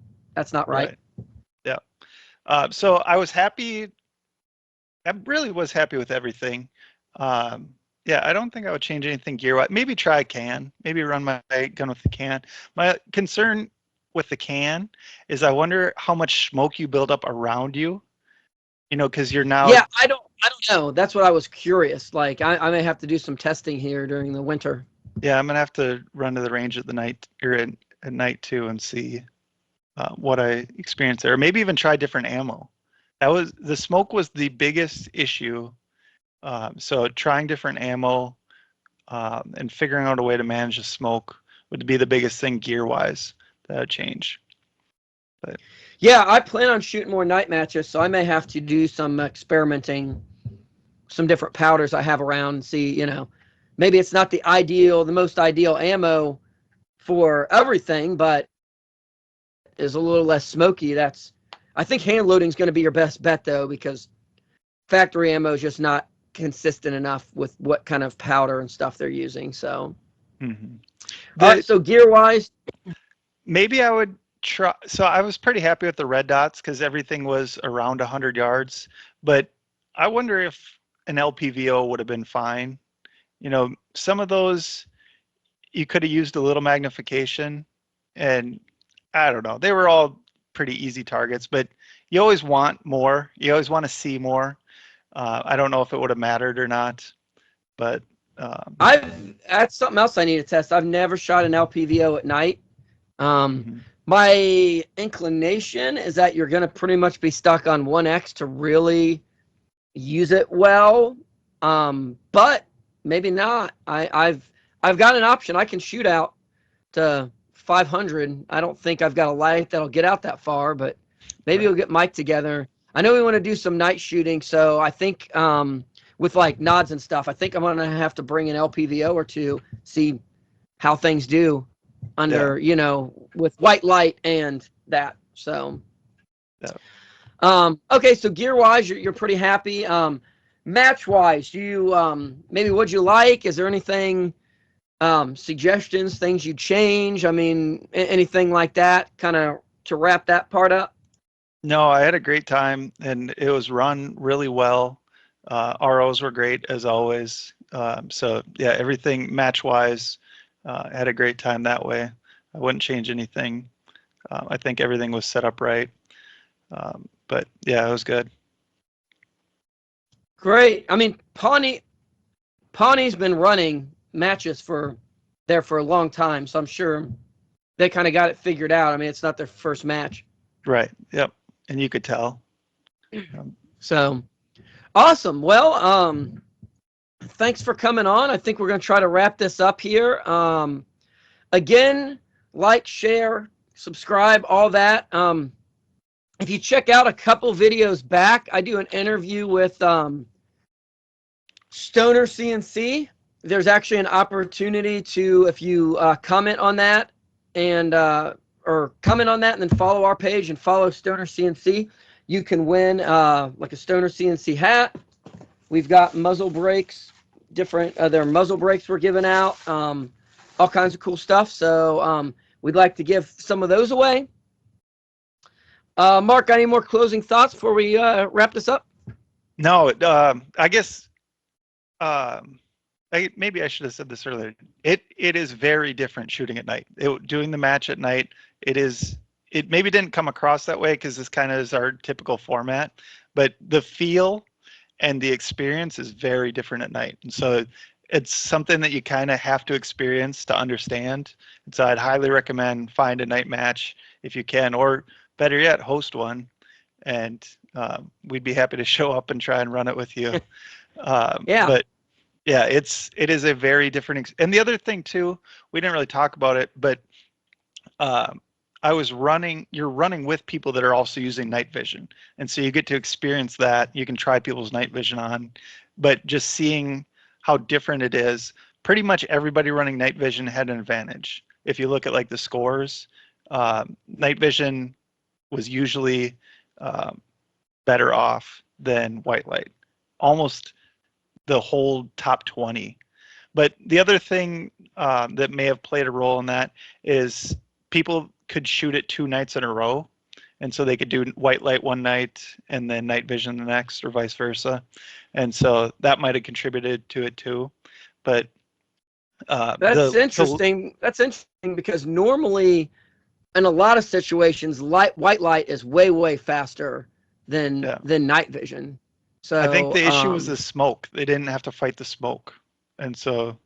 right. Yeah. So I was happy. I really was happy with everything. Yeah, I don't think I would change anything gear-wise. Maybe try a can. Maybe run my gun with the can. My concern with the can is I wonder how much smoke you build up around you. You know, because you're now. Yeah, I don't know. That's what I was curious. Like I may have to do some testing here during the winter. Yeah, I'm gonna have to run to the range at the night or at night too and see what I experienced there. Or maybe even try different ammo. The smoke was the biggest issue. So trying different ammo and figuring out a way to manage the smoke would be the biggest thing gear wise that would change. But Yeah, I plan on shooting more night matches, so I may have to do some experimenting, some different powders I have around, and see, maybe it's not the most ideal ammo for everything, but is a little less smoky. I think hand loading is going to be your best bet though, because factory ammo is just not consistent enough with what kind of powder and stuff they're using. So, so gear wise, maybe I would try. So I was pretty happy with the red dots because everything was around 100 yards. But I wonder if an LPVO would have been fine. You know, some of those you could have used a little magnification, and I don't know. They were all pretty easy targets, but you always want more. You always want to see more. I don't know if it would have mattered or not, but that's something else I need to test. I've never shot an LPVO at night. mhm. My inclination is that you're going to pretty much be stuck on 1X to really use it well. But maybe not. I've got an option. I can shoot out to 500. I don't think I've got a light that'll get out that far, but maybe we'll get Mike together. I know we want to do some night shooting, so I think with like nods and stuff, I think I'm gonna have to bring an LPVO or two, see how things do under, with white light and that. So, okay, so gear wise, you're pretty happy. Match wise, do you maybe what'd you like? Is there anything, suggestions, things you change? I mean, anything like that, kind of to wrap that part up? No, I had a great time, and it was run really well. ROs were great as always. So yeah, everything match wise, had a great time that way. I wouldn't change anything. I think everything was set up right. But yeah, it was good. Great. I mean, Pawnee's been running matches for a long time, so I'm sure they kind of got it figured out. I mean, it's not their first match. Right. Yep. And you could tell. So awesome. Well, thanks for coming on. I think we're going to try to wrap this up here. Again, like, share, subscribe, all that. If you check out a couple videos back, I do an interview with Stoner CNC. There's actually an opportunity to, if you comment on that and or comment on that and then follow our page and follow Stoner CNC, you can win like a Stoner CNC hat. We've got muzzle brakes, different their muzzle brakes we're giving out, all kinds of cool stuff. So we'd like to give some of those away. Mark, any more closing thoughts before we wrap this up? No, I guess maybe I should have said this earlier. It is very different shooting at night. Doing the match at night, it maybe didn't come across that way because this kind of is our typical format, but the feel and the experience is very different at night. And so it's something that you kind of have to experience to understand. And so I'd highly recommend find a night match if you can, or better yet, host one. And we'd be happy to show up and try and run it with you. Yeah. But yeah, it is a very different. And the other thing too, we didn't really talk about it, but you're running with people that are also using night vision. And so you get to experience that. You can try people's night vision on, but just seeing how different it is, pretty much everybody running night vision had an advantage. If you look at like the scores, night vision was usually better off than white light, almost the whole top 20. But the other thing that may have played a role in that is people could shoot it 2 nights in a row. And so they could do white light one night and then night vision the next, or vice versa. And so that might have contributed to it too. But that's interesting. That's interesting because normally in a lot of situations, white light is way faster Yeah. than night vision. I think So the issue was the smoke. They didn't have to fight the smoke, and so,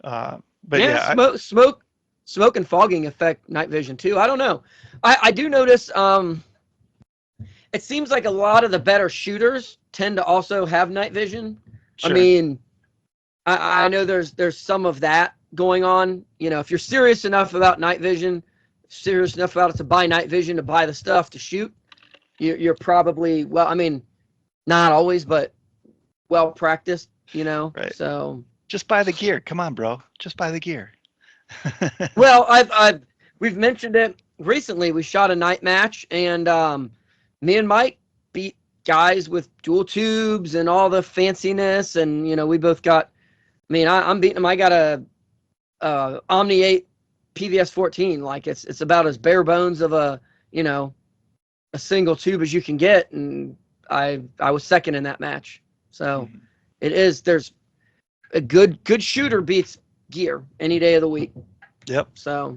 but yeah, yeah, smoke and fogging affect night vision too. I don't know. I do notice. It seems like a lot of the better shooters tend to also have night vision. I sure, mean, I know there's some of that going on. You know, if you're serious enough about night vision, serious enough about it to buy night vision, to buy the stuff to shoot, you're probably, well, I mean, not always, but well practiced, you know. right. So, Just buy the gear. Come on, bro. Just buy the gear. well, we've mentioned it recently. We shot a night match, and me and Mike beat guys with dual tubes and all the fanciness, and you know, we both got. I mean, I'm beating him. I got a Omni 8 PVS 14. Like it's about as bare bones of a, you know, a single tube as you can get, and I was second in that match. So Mhm. it is. There's a good shooter beats gear any day of the week. Yep. So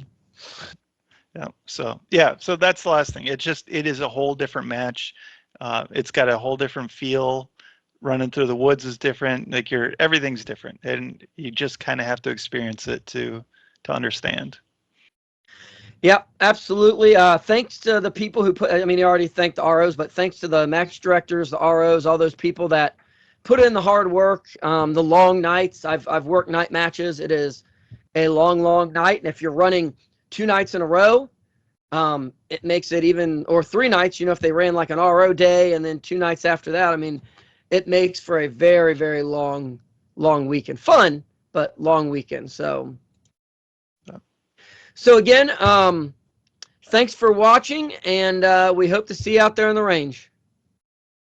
Yeah. So yeah. So that's the last thing. It is a whole different match. It's got a whole different feel. Running through the woods is different. Like everything's different, and you just kind of have to experience it to understand. yeah, absolutely. Thanks to the people who put. I mean, you already thanked the ROs, but thanks to the match directors, the ROs, all those people that put in the hard work, the long nights. I've worked night matches. It is a long night, and if you're running 2 nights in a row, it makes it even, or 3 nights. You know, if they ran like an RO day and then 2 nights after that, I mean, it makes for a very long weekend. Fun, but long weekend. So again, thanks for watching, and we hope to see you out there in the range.